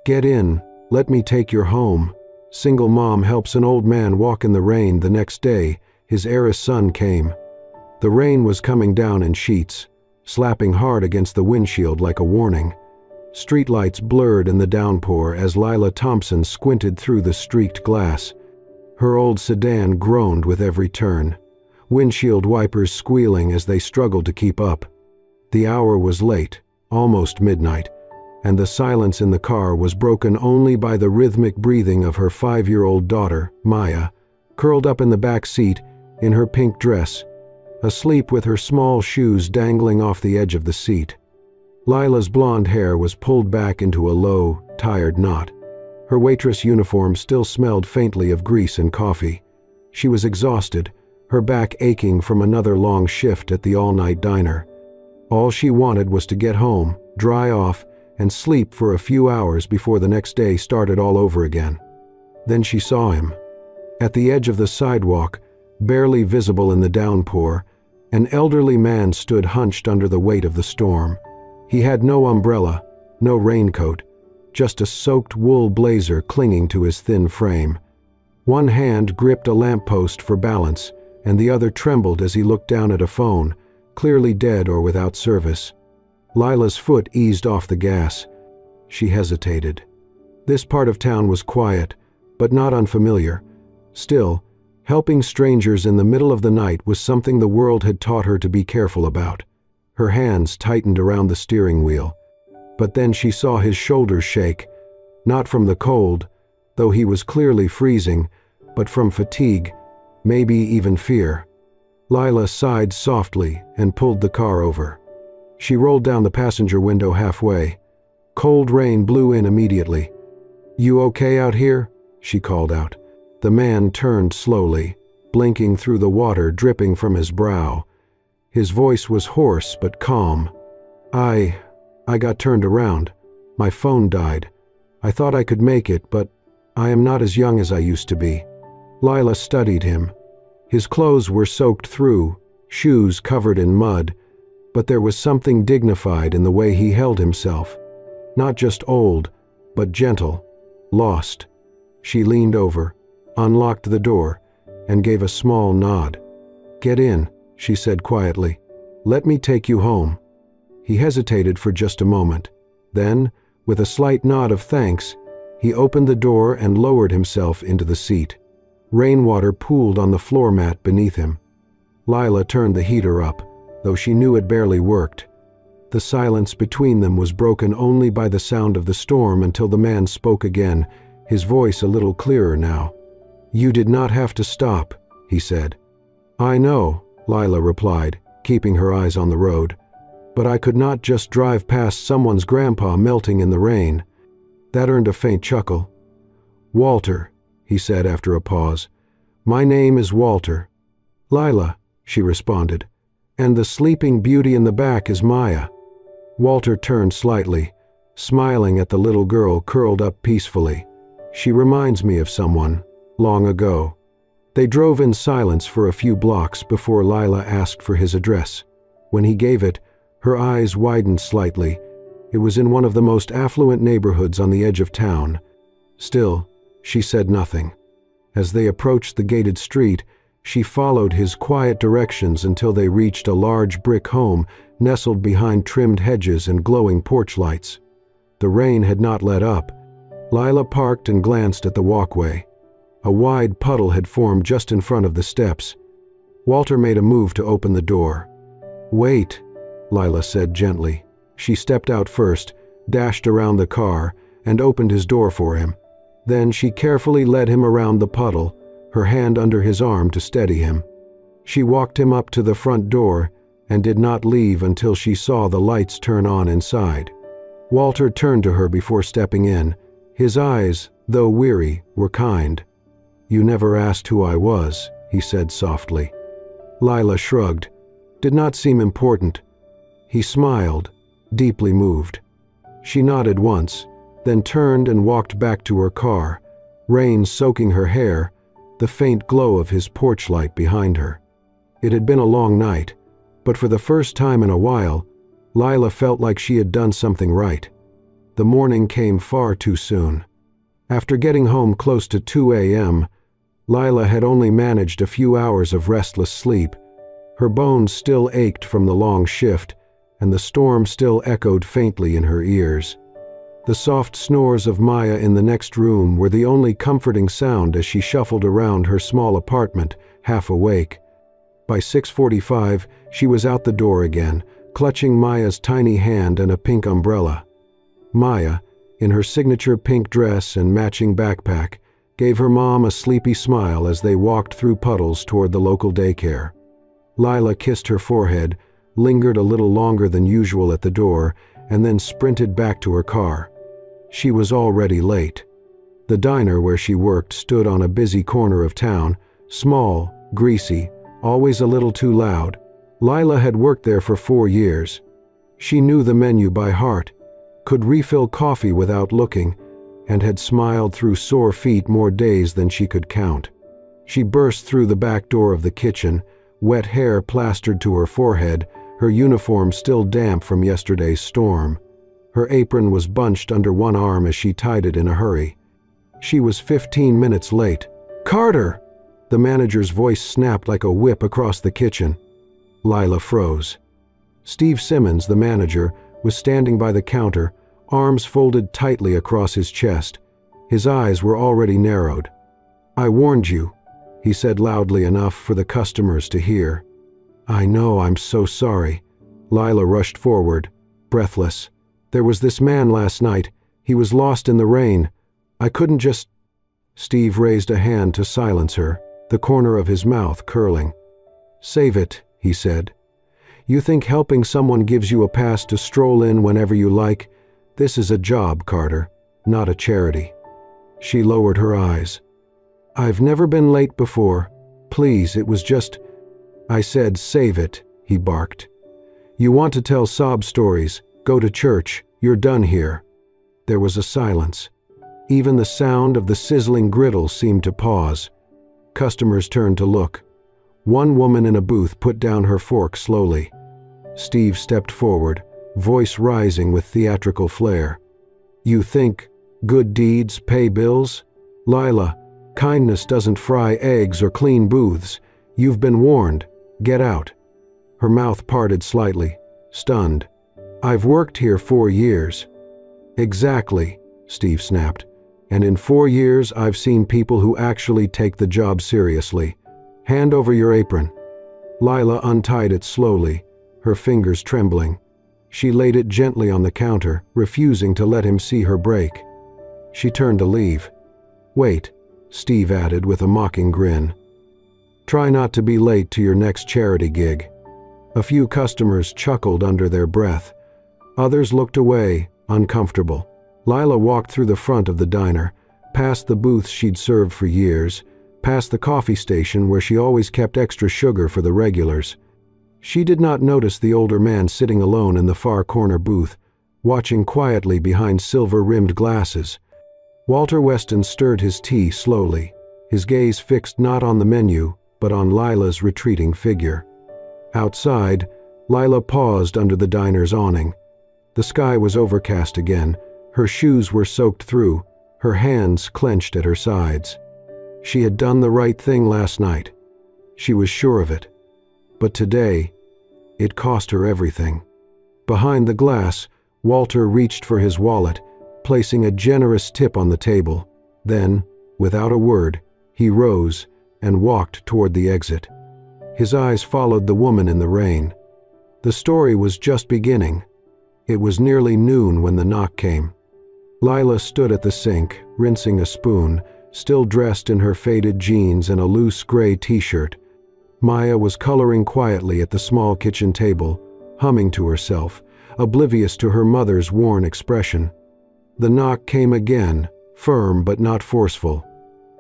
"Get in, let me take you home." Single mom helps an old man walk in the rain. The next day, his heiress son came. The rain was coming down in sheets, slapping hard against the windshield like a warning. Streetlights blurred in the downpour as Lila Thompson squinted through the streaked glass. Her old sedan groaned with every turn, windshield wipers squealing as they struggled to keep up. The hour was late, almost midnight, and the silence in the car was broken only by the rhythmic breathing of her 5-year-old daughter, Maya, curled up in the back seat in her pink dress, asleep with her small shoes dangling off the edge of the seat. Lila's blonde hair was pulled back into a low, tired knot. Her waitress uniform still smelled faintly of grease and coffee. She was exhausted, her back aching from another long shift at the all-night diner. All she wanted was to get home, dry off, and sleep for a few hours before the next day started all over again. Then she saw him. At the edge of the sidewalk, barely visible in the downpour, an elderly man stood hunched under the weight of the storm. He had no umbrella, no raincoat, just a soaked wool blazer clinging to his thin frame. One hand gripped a lamppost for balance, and the other trembled as he looked down at a phone, clearly dead or without service. Lila's foot eased off the gas. She hesitated. This part of town was quiet, but not unfamiliar. Still, helping strangers in the middle of the night was something the world had taught her to be careful about. Her hands tightened around the steering wheel. But then she saw his shoulders shake, not from the cold, though he was clearly freezing, but from fatigue, maybe even fear. Lila sighed softly and pulled the car over. She rolled down the passenger window halfway. Cold rain blew in immediately. "You okay out here?" she called out. The man turned slowly, blinking through the water dripping from his brow. His voice was hoarse but calm. I got turned around. My phone died. I thought I could make it, but I am not as young as I used to be." Lila studied him. His clothes were soaked through, shoes covered in mud, but there was something dignified in the way he held himself. Not just old, but gentle, lost. She leaned over, unlocked the door, and gave a small nod. "Get in," she said quietly. "Let me take you home." He hesitated for just a moment. Then, with a slight nod of thanks, he opened the door and lowered himself into the seat. Rainwater pooled on the floor mat beneath him. Lila turned the heater up, though she knew it barely worked. The silence between them was broken only by the sound of the storm until the man spoke again, his voice a little clearer now. "You did not have to stop," he said. "I know," Lila replied, keeping her eyes on the road. "But I could not just drive past someone's grandpa melting in the rain." That earned a faint chuckle. "Walter," he said after a pause. "My name is Walter." "Lila," she responded. "And the sleeping beauty in the back is Maya." Walter turned slightly, smiling at the little girl curled up peacefully. "She reminds me of someone, long ago." They drove in silence for a few blocks before Lila asked for his address. When he gave it, her eyes widened slightly. It was in one of the most affluent neighborhoods on the edge of town. Still, she said nothing. As they approached the gated street, she followed his quiet directions until they reached a large brick home nestled behind trimmed hedges and glowing porch lights. The rain had not let up. Lila parked and glanced at the walkway. A wide puddle had formed just in front of the steps. Walter made a move to open the door. "Wait," Lila said gently. She stepped out first, dashed around the car, and opened his door for him. Then she carefully led him around the puddle, her hand under his arm to steady him. She walked him up to the front door and did not leave until she saw the lights turn on inside. Walter turned to her before stepping in. His eyes, though weary, were kind. "You never asked who I was," he said softly. Lila shrugged. Did not seem important. He smiled, deeply moved. She nodded once, then turned and walked back to her car, rain soaking her hair, the faint glow of his porch light behind her. It had been a long night, but for the first time in a while, Lila felt like she had done something right. The morning came far too soon. After getting home close to 2 a.m., Lila had only managed a few hours of restless sleep. Her bones still ached from the long shift, and the storm still echoed faintly in her ears. The soft snores of Maya in the next room were the only comforting sound as she shuffled around her small apartment, half awake. By 6:45, she was out the door again, clutching Maya's tiny hand and a pink umbrella. Maya, in her signature pink dress and matching backpack, gave her mom a sleepy smile as they walked through puddles toward the local daycare. Lila kissed her forehead, lingered a little longer than usual at the door, and then sprinted back to her car. She was already late. The diner where she worked stood on a busy corner of town, small, greasy, always a little too loud. Lila had worked there for 4 years. She knew the menu by heart, could refill coffee without looking, and had smiled through sore feet more days than she could count. She burst through the back door of the kitchen, wet hair plastered to her forehead, her uniform still damp from yesterday's storm. Her apron was bunched under one arm as she tied it in a hurry. She was 15 minutes late. "Carter!" The manager's voice snapped like a whip across the kitchen. Lila froze. Steve Simmons, the manager, was standing by the counter, arms folded tightly across his chest. His eyes were already narrowed. "I warned you," he said loudly enough for the customers to hear. "I know, I'm so sorry." Lila rushed forward, breathless. "There was this man last night. He was lost in the rain. I couldn't just—" Steve raised a hand to silence her, the corner of his mouth curling. "Save it," he said. "You think helping someone gives you a pass to stroll in whenever you like? This is a job, Carter, not a charity." She lowered her eyes. "I've never been late before. Please, it was just—" "I said save it," he barked. "You want to tell sob stories, go to church, you're done here." There was a silence. Even the sound of the sizzling griddle seemed to pause. Customers turned to look. One woman in a booth put down her fork slowly. Steve stepped forward, voice rising with theatrical flair. "You think good deeds pay bills? Lila, kindness doesn't fry eggs or clean booths. You've been warned. Get out." Her mouth parted slightly, stunned. "I've worked here 4 years." "Exactly," Steve snapped. "And in 4 years I've seen people who actually take the job seriously. Hand over your apron." Lila untied it slowly, her fingers trembling. She laid it gently on the counter, refusing to let him see her break. She turned to leave. "Wait," Steve added with a mocking grin. "Try not to be late to your next charity gig." A few customers chuckled under their breath. Others looked away, uncomfortable. Lila walked through the front of the diner, past the booths she'd served for years, past the coffee station where she always kept extra sugar for the regulars. She did not notice the older man sitting alone in the far corner booth, watching quietly behind silver-rimmed glasses. Walter Weston stirred his tea slowly, his gaze fixed not on the menu, but on Lila's retreating figure. Outside, Lila paused under the diner's awning. The sky was overcast again, her shoes were soaked through, her hands clenched at her sides. She had done the right thing last night. She was sure of it. But today, it cost her everything. Behind the glass, Walter reached for his wallet, placing a generous tip on the table. Then, without a word, he rose and walked toward the exit. His eyes followed the woman in the rain. The story was just beginning. It was nearly noon when the knock came. Lila stood at the sink, rinsing a spoon, still dressed in her faded jeans and a loose gray t-shirt. Maya was coloring quietly at the small kitchen table, humming to herself, oblivious to her mother's worn expression. The knock came again, firm but not forceful.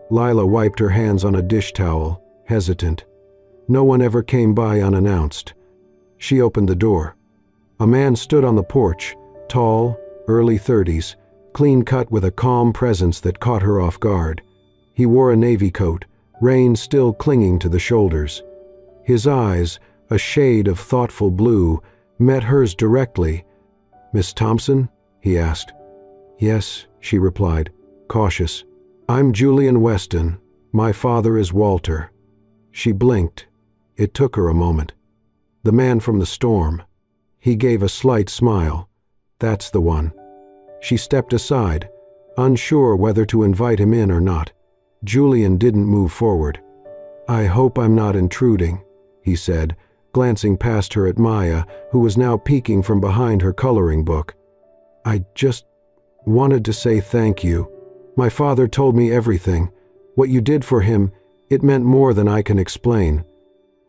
Lila wiped her hands on a dish towel, hesitant. No one ever came by unannounced. She opened the door. A man stood on the porch, tall, early 30s, clean-cut with a calm presence that caught her off guard. He wore a navy coat, rain still clinging to the shoulders. His eyes, a shade of thoughtful blue, met hers directly. "Miss Thompson?" he asked. "Yes," she replied, cautious. "I'm Julian Weston. My father is Walter." She blinked. It took her a moment. "The man from the storm." He gave a slight smile. "That's the one." She stepped aside, unsure whether to invite him in or not. Julian didn't move forward. "I hope I'm not intruding," he said, glancing past her at Maya, who was now peeking from behind her coloring book. "I just wanted to say thank you. My father told me everything. What you did for him, it meant more than I can explain."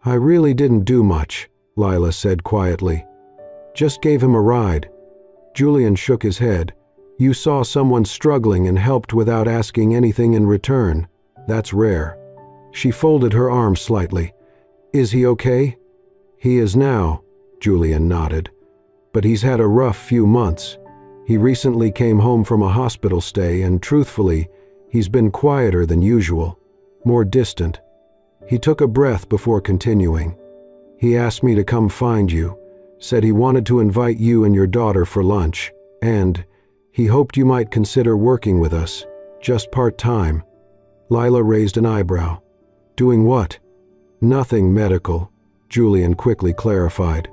"I really didn't do much," Lila said quietly. "Just gave him a ride." Julian shook his head. "You saw someone struggling and helped without asking anything in return. That's rare." She folded her arms slightly. "Is he okay?" "He is now," Julian nodded. "But he's had a rough few months. He recently came home from a hospital stay and, truthfully, he's been quieter than usual, more distant." He took a breath before continuing. "He asked me to come find you, said he wanted to invite you and your daughter for lunch, and he hoped you might consider working with us, just part-time." Lila raised an eyebrow. "Doing what?" "Nothing medical," Julian quickly clarified.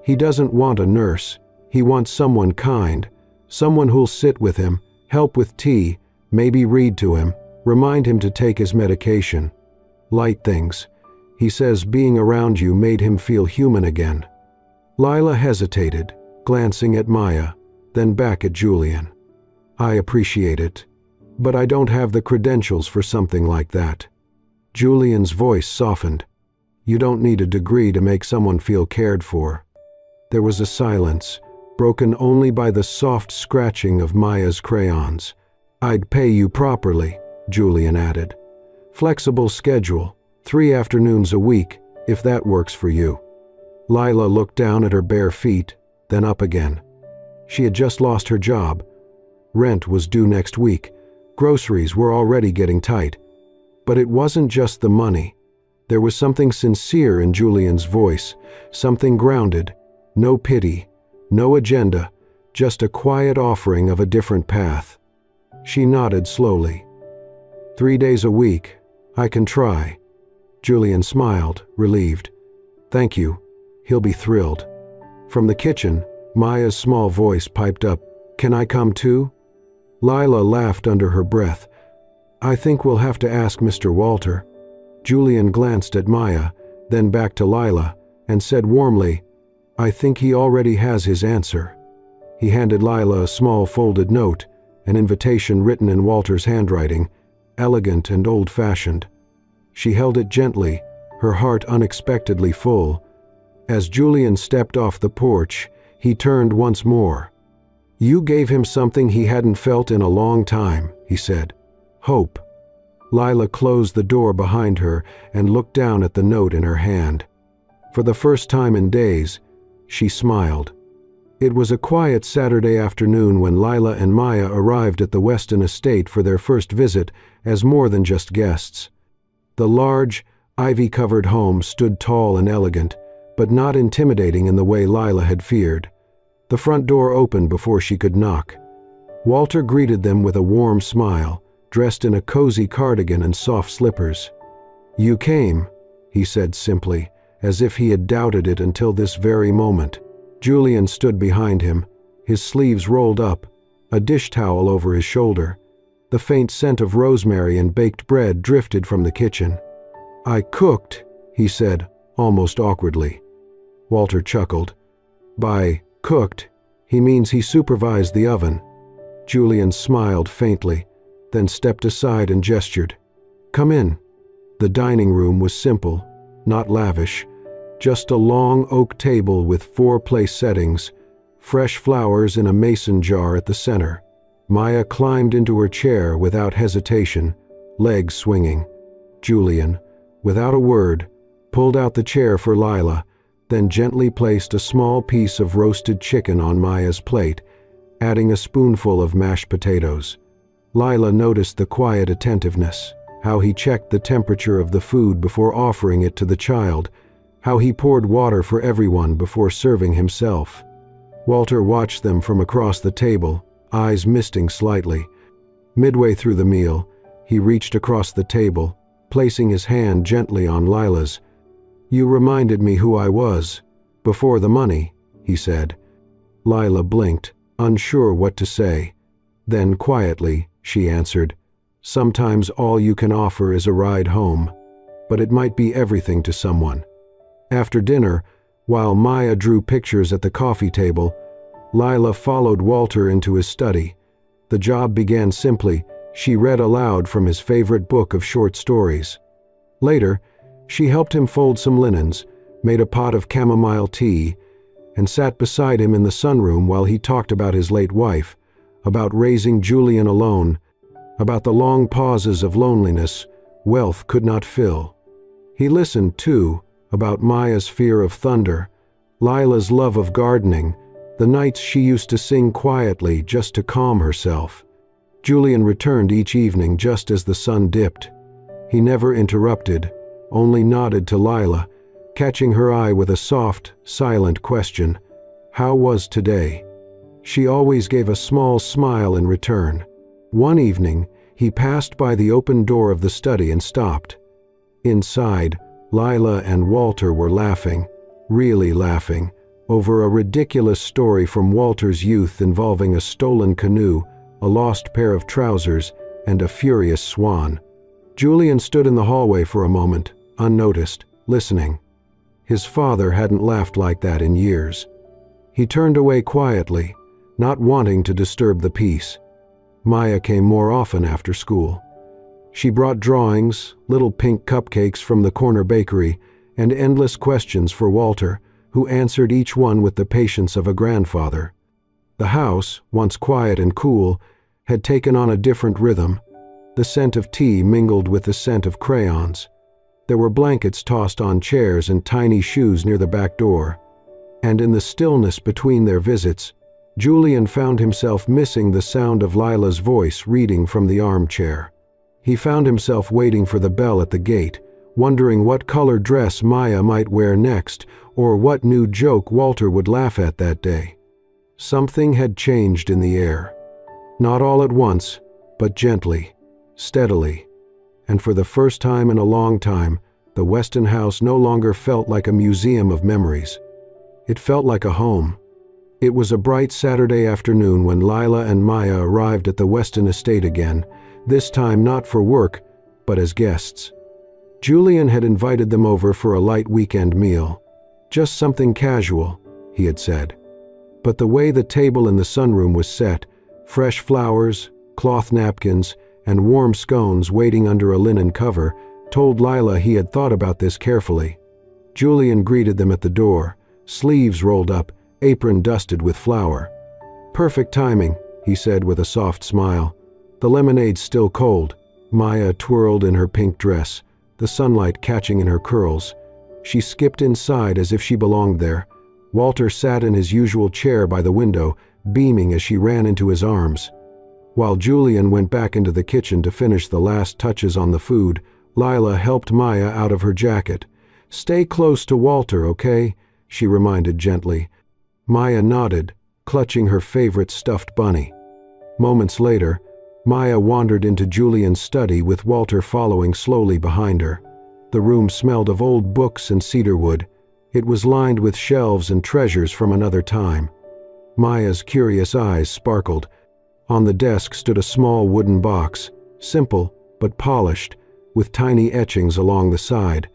"He doesn't want a nurse. He wants someone kind, someone who'll sit with him, help with tea, maybe read to him, remind him to take his medication. Light things. He says being around you made him feel human again." Lila hesitated, glancing at Maya, then back at Julian. "I appreciate it, but I don't have the credentials for something like that." Julian's voice softened. "You don't need a degree to make someone feel cared for." There was a silence, broken only by the soft scratching of Maya's crayons. "I'd pay you properly," Julian added. "Flexible schedule, 3 afternoons a week, if that works for you." Lila looked down at her bare feet, then up again. She had just lost her job. Rent was due next week. Groceries were already getting tight. But it wasn't just the money. There was something sincere in Julian's voice, something grounded. No pity, no agenda, just a quiet offering of a different path. She nodded slowly. 3 days a week. I can try." Julian smiled, relieved. "Thank you. He'll be thrilled." From the kitchen, Maya's small voice piped up, "Can I come too?" Lila laughed under her breath. "I think we'll have to ask Mr. Walter." Julian glanced at Maya, then back to Lila, and said warmly, "I think he already has his answer." He handed Lila a small folded note, an invitation written in Walter's handwriting, elegant and old-fashioned. She held it gently, her heart unexpectedly full. As Julian stepped off the porch, he turned once more. "You gave him something he hadn't felt in a long time," he said. "Hope." Lila closed the door behind her and looked down at the note in her hand. For the first time in days, she smiled. It was a quiet Saturday afternoon when Lila and Maya arrived at the Weston estate for their first visit as more than just guests. The large, ivy-covered home stood tall and elegant, but not intimidating in the way Lila had feared. The front door opened before she could knock. Walter greeted them with a warm smile, dressed in a cozy cardigan and soft slippers. "You came," he said simply, as if he had doubted it until this very moment. Julian stood behind him, his sleeves rolled up, a dish towel over his shoulder. The faint scent of rosemary and baked bread drifted from the kitchen. "I cooked," he said, almost awkwardly. Walter chuckled. "By cooked, he means he supervised the oven." Julian smiled faintly, then stepped aside and gestured. "Come in." The dining room was simple, not lavish, just a long oak table with 4 place settings, fresh flowers in a mason jar at the center. Maya climbed into her chair without hesitation, legs swinging. Julian, without a word, pulled out the chair for Lila, then gently placed a small piece of roasted chicken on Maya's plate, adding a spoonful of mashed potatoes. Lila noticed the quiet attentiveness, how he checked the temperature of the food before offering it to the child, how he poured water for everyone before serving himself. Walter watched them from across the table, eyes misting slightly. Midway through the meal, he reached across the table, placing his hand gently on Lila's. "You reminded me who I was, before the money," he said. Lila blinked, unsure what to say. Then quietly, she answered, "Sometimes all you can offer is a ride home, but it might be everything to someone." After dinner, while Maya drew pictures at the coffee table, Lila followed Walter into his study. The job began simply. She read aloud from his favorite book of short stories. Later, she helped him fold some linens, made a pot of chamomile tea, and sat beside him in the sunroom while he talked about his late wife, about raising Julian alone, about the long pauses of loneliness wealth could not fill. He listened, too, about Maya's fear of thunder, Lila's love of gardening, the nights she used to sing quietly just to calm herself. Julian returned each evening just as the sun dipped. He never interrupted, only nodded to Lila, catching her eye with a soft, silent question. How was today? She always gave a small smile in return. One evening, he passed by the open door of the study and stopped. Inside, Lila and Walter were laughing, really laughing, over a ridiculous story from Walter's youth involving a stolen canoe, a lost pair of trousers, and a furious swan. Julian stood in the hallway for a moment, unnoticed, listening. His father hadn't laughed like that in years. He turned away quietly, not wanting to disturb the peace. Maya came more often after school. She brought drawings, little pink cupcakes from the corner bakery, and endless questions for Walter, who answered each one with the patience of a grandfather. The house, once quiet and cool, had taken on a different rhythm. The scent of tea mingled with the scent of crayons. There were blankets tossed on chairs and tiny shoes near the back door. And in the stillness between their visits, Julian found himself missing the sound of Lila's voice reading from the armchair. He found himself waiting for the bell at the gate, wondering what color dress Maya might wear next, or what new joke Walter would laugh at that day. Something had changed in the air. Not all at once, but gently, steadily. And for the first time in a long time, the Weston house no longer felt like a museum of memories. It felt like a home. It was a bright Saturday afternoon when Lila and Maya arrived at the Weston estate again, this time not for work, but as guests. Julian had invited them over for a light weekend meal. Just something casual, he had said. But the way the table in the sunroom was set, fresh flowers, cloth napkins, and warm scones waiting under a linen cover, told Lila he had thought about this carefully. Julian greeted them at the door, sleeves rolled up, apron dusted with flour. "Perfect timing," he said with a soft smile. The lemonade's still cold. Maya twirled in her pink dress, the sunlight catching in her curls. She skipped inside as if she belonged there. Walter sat in his usual chair by the window, beaming as she ran into his arms. While Julian went back into the kitchen to finish the last touches on the food, Lila helped Maya out of her jacket. "Stay close to Walter, okay?" she reminded gently. Maya nodded, clutching her favorite stuffed bunny. Moments later, Maya wandered into Julian's study with Walter following slowly behind her. The room smelled of old books and cedarwood. It was lined with shelves and treasures from another time. Maya's curious eyes sparkled. On the desk stood a small wooden box, simple but polished, with tiny etchings along the side.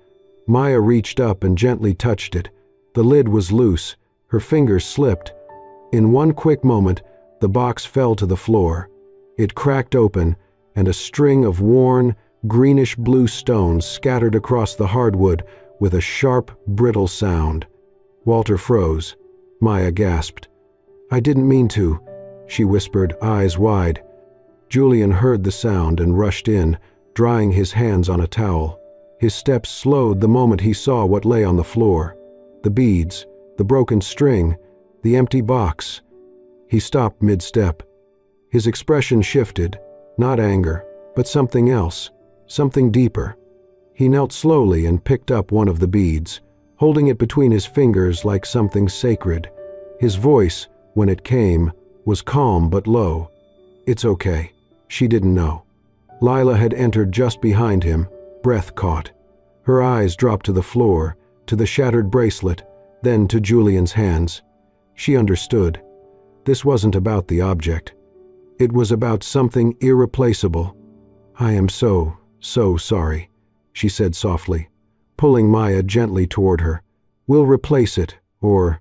Maya reached up and gently touched it. The lid was loose. Her fingers slipped. In one quick moment, the box fell to the floor. It cracked open, and a string of worn, greenish-blue stones scattered across the hardwood with a sharp, brittle sound. Walter froze. Maya gasped. "I didn't mean to," she whispered, eyes wide. Julian heard the sound and rushed in, drying his hands on a towel. His steps slowed the moment he saw what lay on the floor. The beads, the broken string, the empty box. He stopped mid-step. His expression shifted, not anger, but something else, something deeper. He knelt slowly and picked up one of the beads, holding it between his fingers like something sacred. His voice, when it came, was calm but low. "It's okay." She didn't know. Lila had entered just behind him, breath caught. Her eyes dropped to the floor, to the shattered bracelet, then to Julian's hands. She understood. This wasn't about the object. It was about something irreplaceable. "I am so sorry," she said softly, pulling Maya gently toward her. "We'll replace it, or—"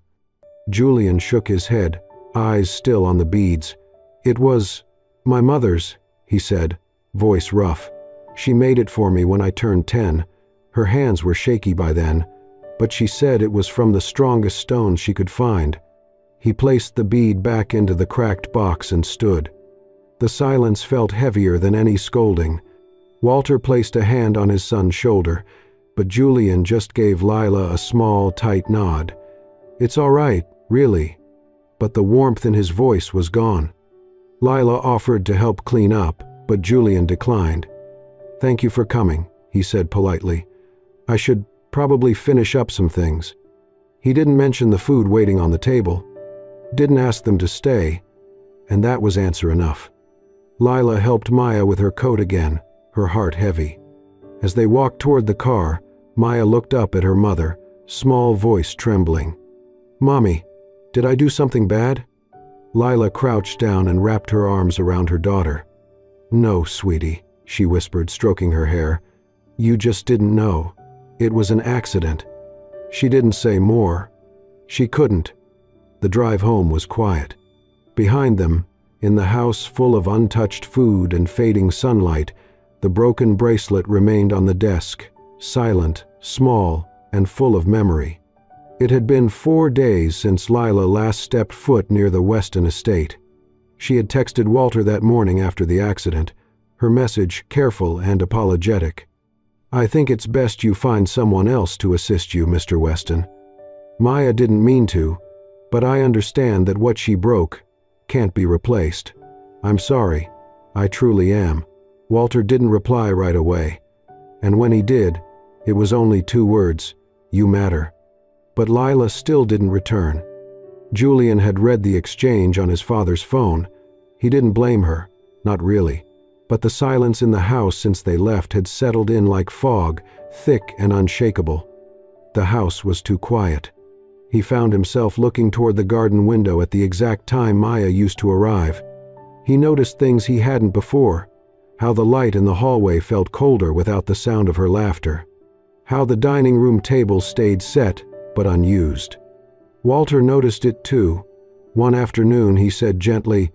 Julian shook his head, eyes still on the beads. "It was my mother's," he said, voice rough. "She made it for me when I turned 10. Her hands were shaky by then, but she said it was from the strongest stones she could find." He placed the bead back into the cracked box and stood. The silence felt heavier than any scolding. Walter placed a hand on his son's shoulder, but Julian just gave Lila a small, tight nod. "It's all right, really." But the warmth in his voice was gone. Lila offered to help clean up, but Julian declined. "Thank you for coming," he said politely. "I should probably finish up some things." He didn't mention the food waiting on the table, didn't ask them to stay, and that was answer enough. Lila helped Maya with her coat again, her heart heavy. As they walked toward the car, Maya looked up at her mother, small voice trembling. "Mommy, did I do something bad?" Lila crouched down and wrapped her arms around her daughter. "No, sweetie," she whispered, stroking her hair. "You just didn't know. It was an accident." She didn't say more. She couldn't. The drive home was quiet. Behind them, in the house full of untouched food and fading sunlight, the broken bracelet remained on the desk, silent, small, and full of memory. It had been 4 days since Lila last stepped foot near the Weston estate. She had texted Walter that morning after the accident, her message careful and apologetic. "I think it's best you find someone else to assist you, Mr. Weston. Maya didn't mean to, but I understand that what she broke can't be replaced. I'm sorry. I truly am." Walter didn't reply right away, and when he did, it was only 2 words, "You matter." But Lila still didn't return. Julian had read the exchange on his father's phone. He didn't blame her, not really. But the silence in the house since they left had settled in like fog, thick and unshakable. The house was too quiet. He found himself looking toward the garden window at the exact time Maya used to arrive. He noticed things he hadn't before, how the light in the hallway felt colder without the sound of her laughter, how the dining room table stayed set but unused. Walter noticed it too. One afternoon he said gently,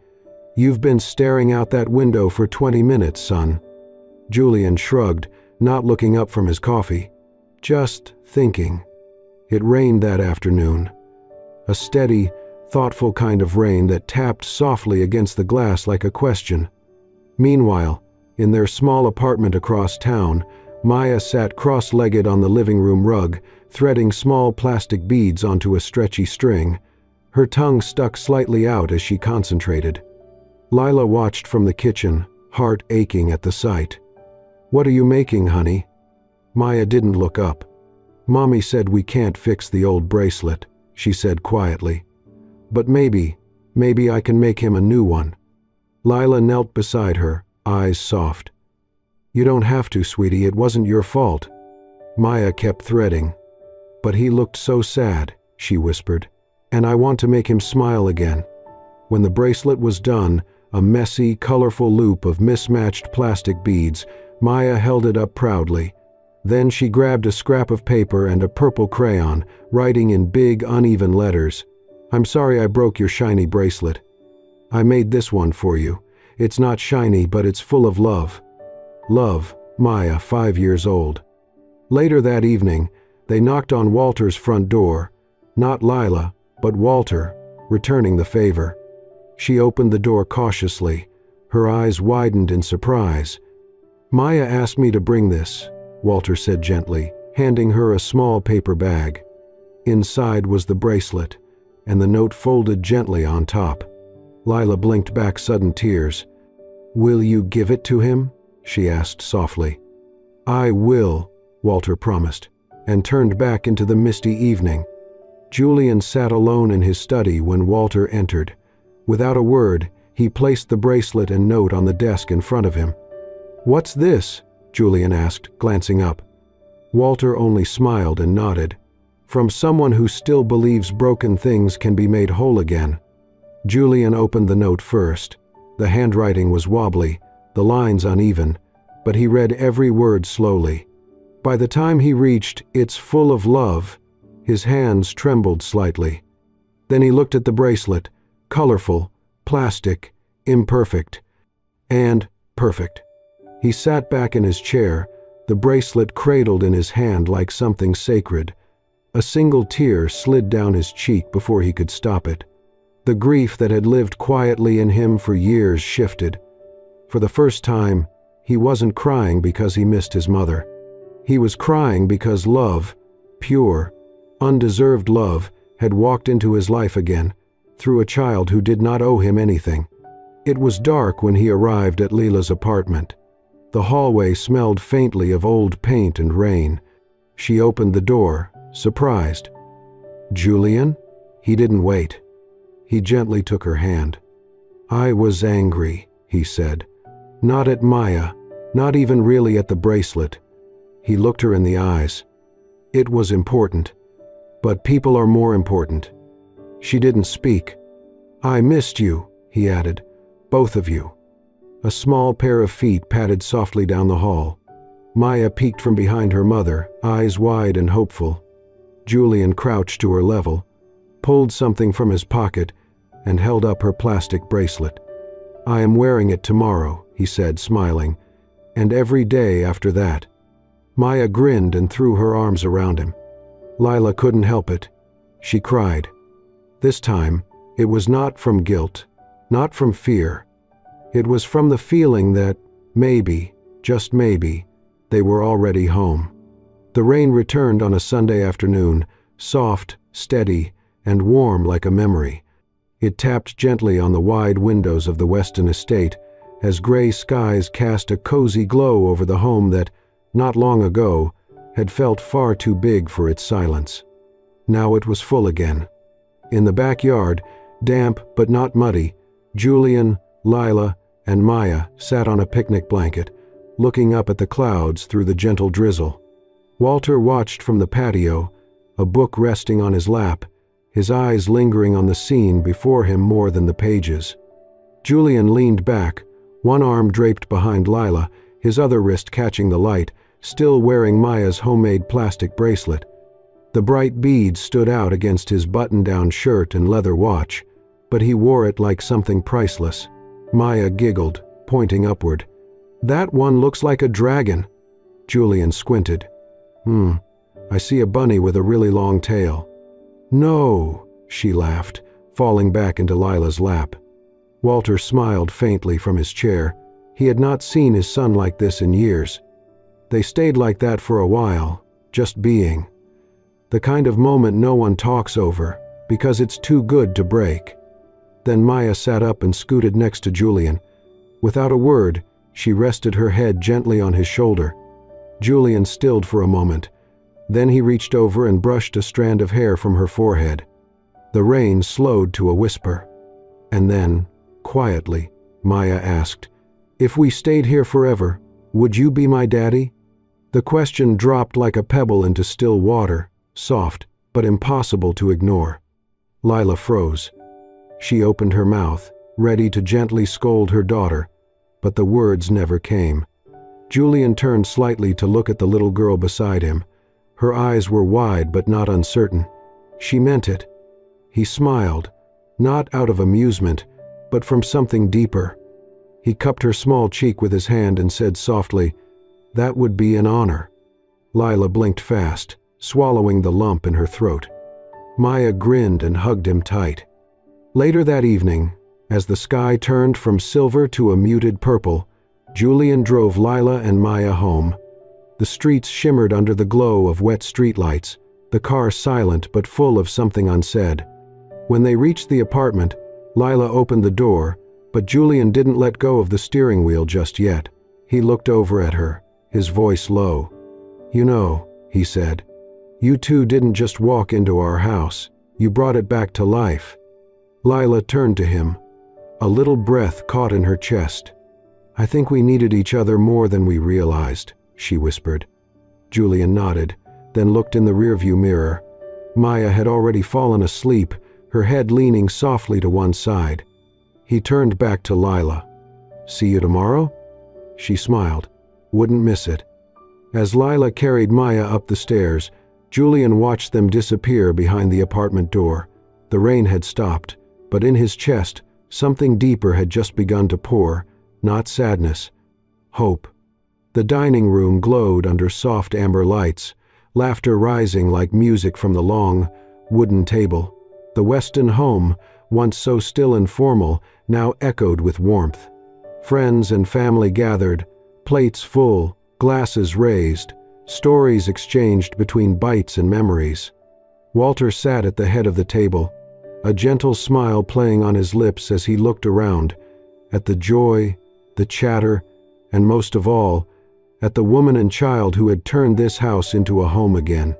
"You've been staring out that window for 20 minutes, son." Julian shrugged, not looking up from his coffee. "Just thinking." It rained that afternoon. A steady, thoughtful kind of rain that tapped softly against the glass like a question. Meanwhile, in their small apartment across town, Maya sat cross-legged on the living room rug, threading small plastic beads onto a stretchy string. Her tongue stuck slightly out as she concentrated. Lila watched from the kitchen, heart aching at the sight. "What are you making, honey?" Maya didn't look up. "Mommy said we can't fix the old bracelet," she said quietly. "But maybe I can make him a new one." Lila knelt beside her, eyes soft. "You don't have to, sweetie, it wasn't your fault." Maya kept threading. "But he looked so sad," she whispered, "and I want to make him smile again." When the bracelet was done, a messy, colorful loop of mismatched plastic beads, Maya held it up proudly. Then she grabbed a scrap of paper and a purple crayon, writing in big, uneven letters, "I'm sorry I broke your shiny bracelet. I made this one for you. It's not shiny, but it's full of love. Love, Maya, 5 years old." Later that evening, they knocked on Walter's front door. Not Lila, but Walter, returning the favor. She opened the door cautiously. Her eyes widened in surprise. "Maya asked me to bring this," Walter said gently, handing her a small paper bag. Inside was the bracelet, and the note folded gently on top. Lila blinked back sudden tears. "Will you give it to him?" she asked softly. "I will," Walter promised, and turned back into the misty evening. Julian sat alone in his study when Walter entered. Without a word, he placed the bracelet and note on the desk in front of him. "What's this?" Julian asked, glancing up. Walter only smiled and nodded. "From someone who still believes broken things can be made whole again." Julian opened the note first. The handwriting was wobbly, the lines uneven, but he read every word slowly. By the time he reached "It's full of love," his hands trembled slightly. Then he looked at the bracelet, colorful, plastic, imperfect, and perfect. He sat back in his chair, the bracelet cradled in his hand like something sacred. A single tear slid down his cheek before he could stop it. The grief that had lived quietly in him for years shifted. For the first time, he wasn't crying because he missed his mother. He was crying because love, pure, undeserved love, had walked into his life again, through a child who did not owe him anything. It was dark when he arrived at Leela's apartment. The hallway smelled faintly of old paint and rain. She opened the door, surprised. "Julian?" He didn't wait. He gently took her hand. "I was angry," he said. "Not at Maya, not even really at the bracelet." He looked her in the eyes. "It was important. But people are more important." She didn't speak. "I missed you," he added. "Both of you." A small pair of feet padded softly down the hall. Maya peeked from behind her mother, eyes wide and hopeful. Julian crouched to her level, pulled something from his pocket, and held up her plastic bracelet. "I am wearing it tomorrow," he said, smiling, "and every day after that." Maya grinned and threw her arms around him. Lila couldn't help it. She cried. This time, it was not from guilt, not from fear. It was from the feeling that maybe, just maybe, they were already home. The rain returned on a Sunday afternoon, soft, steady, and warm like a memory. It tapped gently on the wide windows of the Weston estate as gray skies cast a cozy glow over the home that, not long ago, had felt far too big for its silence. Now it was full again. In the backyard, damp but not muddy, Julian, Lila, and Maya sat on a picnic blanket, looking up at the clouds through the gentle drizzle. Walter watched from the patio, a book resting on his lap, his eyes lingering on the scene before him more than the pages. Julian leaned back, one arm draped behind Lila, his other wrist catching the light, still wearing Maya's homemade plastic bracelet. The bright beads stood out against his button-down shirt and leather watch, but he wore it like something priceless. Maya giggled, pointing upward. "That one looks like a dragon." Julian squinted. I see a bunny with a really long tail." "No," she laughed, falling back into Lila's lap. Walter smiled faintly from his chair. He had not seen his son like this in years. They stayed like that for a while, just being. The kind of moment no one talks over, because it's too good to break. Then Maya sat up and scooted next to Julian. Without a word, she rested her head gently on his shoulder. Julian stilled for a moment. Then he reached over and brushed a strand of hair from her forehead. The rain slowed to a whisper. And then, quietly, Maya asked, "If we stayed here forever, would you be my daddy?" The question dropped like a pebble into still water, soft, but impossible to ignore. Lila froze. She opened her mouth, ready to gently scold her daughter, but the words never came. Julian turned slightly to look at the little girl beside him. Her eyes were wide but not uncertain. She meant it. He smiled, not out of amusement, but from something deeper. He cupped her small cheek with his hand and said softly, "That would be an honor." Lila blinked fast, swallowing the lump in her throat. Maya grinned and hugged him tight. Later that evening, as the sky turned from silver to a muted purple, Julian drove Lila and Maya home. The streets shimmered under the glow of wet streetlights, the car silent but full of something unsaid. When they reached the apartment, Lila opened the door, but Julian didn't let go of the steering wheel just yet. He looked over at her, his voice low. "You know," he said, "you two didn't just walk into our house. You brought it back to life." Lila turned to him, A little breath caught in her chest. "I think we needed each other more than we realized," she whispered. Julian nodded, then looked in the rearview mirror. Maya had already fallen asleep, her head leaning softly to one side. He turned back to Lila. "See you tomorrow?" She smiled. "Wouldn't miss it." As Lila carried Maya up the stairs, Julian watched them disappear behind the apartment door. The rain had stopped, but in his chest, something deeper had just begun to pour, not sadness, hope. The dining room glowed under soft amber lights, laughter rising like music from the long, wooden table. The Weston home, once so still and formal, now echoed with warmth. Friends and family gathered, plates full, glasses raised, stories exchanged between bites and memories. Walter sat at the head of the table, a gentle smile playing on his lips as he looked around, at the joy, the chatter, and most of all, at the woman and child who had turned this house into a home again.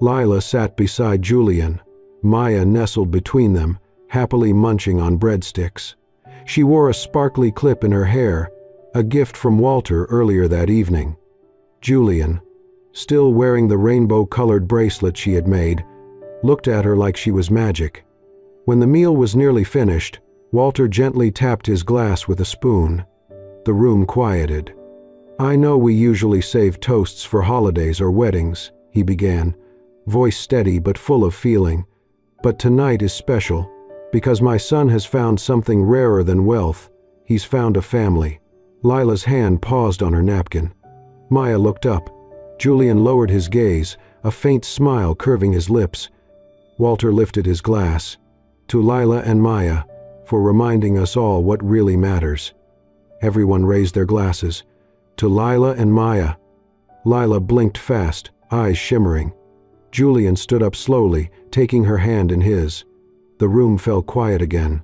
Lila sat beside Julian, Maya nestled between them, happily munching on breadsticks. She wore a sparkly clip in her hair, a gift from Walter earlier that evening. Julian, still wearing the rainbow-colored bracelet she had made, looked at her like she was magic. When the meal was nearly finished, Walter gently tapped his glass with a spoon. The room quieted. "I know we usually save toasts for holidays or weddings," he began, voice steady but full of feeling. "But tonight is special, because my son has found something rarer than wealth. He's found a family." Lila's hand paused on her napkin. Maya looked up. Julian lowered his gaze, a faint smile curving his lips. Walter lifted his glass. "To Lila and Maya, for reminding us all what really matters." Everyone raised their glasses. "To Lila and Maya." Lila blinked fast, eyes shimmering. Julian stood up slowly, taking her hand in his. The room fell quiet again.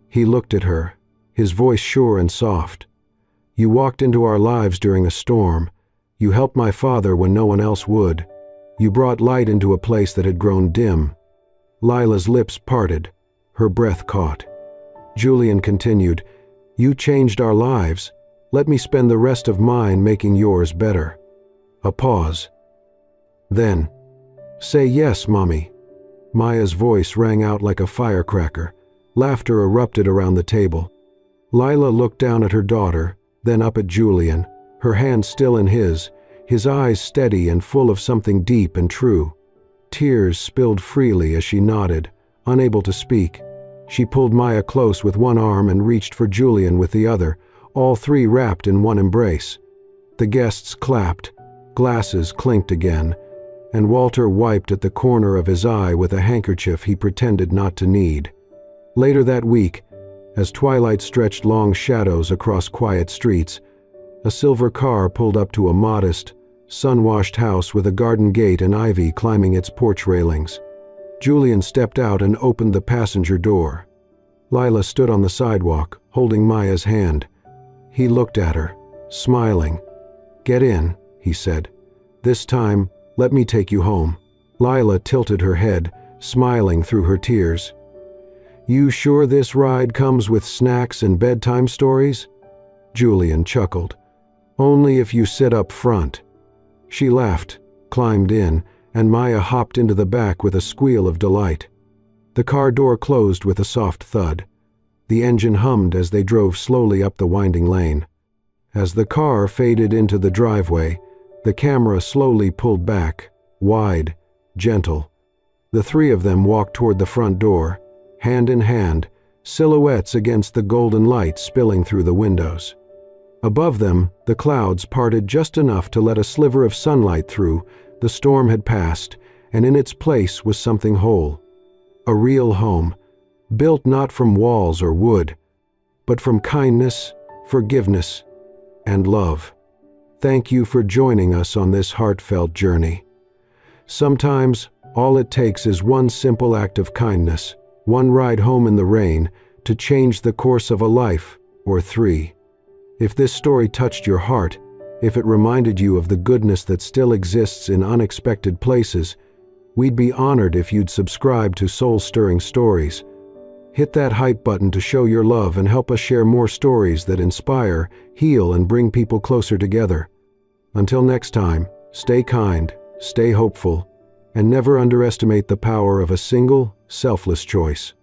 He looked at her, his voice sure and soft. "You walked into our lives during a storm. You helped my father when no one else would. You brought light into a place that had grown dim." Lila's lips parted, her breath caught. Julian continued, "You changed our lives. Let me spend the rest of mine making yours better." A pause. Then, "Say yes, Mommy." Maya's voice rang out like a firecracker. Laughter erupted around the table. Lila looked down at her daughter, then up at Julian, her hand still in his eyes steady and full of something deep and true. Tears spilled freely as she nodded, unable to speak. She pulled Maya close with one arm and reached for Julian with the other, all three wrapped in one embrace. The guests clapped, glasses clinked again, and Walter wiped at the corner of his eye with a handkerchief he pretended not to need. Later that week, as twilight stretched long shadows across quiet streets, a silver car pulled up to a modest, sun-washed house with a garden gate and ivy climbing its porch railings. Julian stepped out and opened the passenger door. Lila stood on the sidewalk, holding Maya's hand. He looked at her, smiling. "Get in," he said. "This time, let me take you home." Lila tilted her head, smiling through her tears. "You sure this ride comes with snacks and bedtime stories?" Julian chuckled. "Only if you sit up front." She laughed, climbed in, and Maya hopped into the back with a squeal of delight. The car door closed with a soft thud. The engine hummed as they drove slowly up the winding lane. As the car faded into the driveway, the camera slowly pulled back, wide, gentle. The three of them walked toward the front door, hand in hand, silhouettes against the golden light spilling through the windows. Above them, the clouds parted just enough to let a sliver of sunlight through. The storm had passed, and in its place was something whole. A real home, built not from walls or wood, but from kindness, forgiveness, and love. Thank you for joining us on this heartfelt journey. Sometimes, all it takes is one simple act of kindness, one ride home in the rain, to change the course of a life, or three. If this story touched your heart, if it reminded you of the goodness that still exists in unexpected places, we'd be honored if you'd subscribe to Soul-Stirring Stories. Hit that hype button to show your love and help us share more stories that inspire, heal, and bring people closer together. Until next time, stay kind, stay hopeful, and never underestimate the power of a single, selfless choice.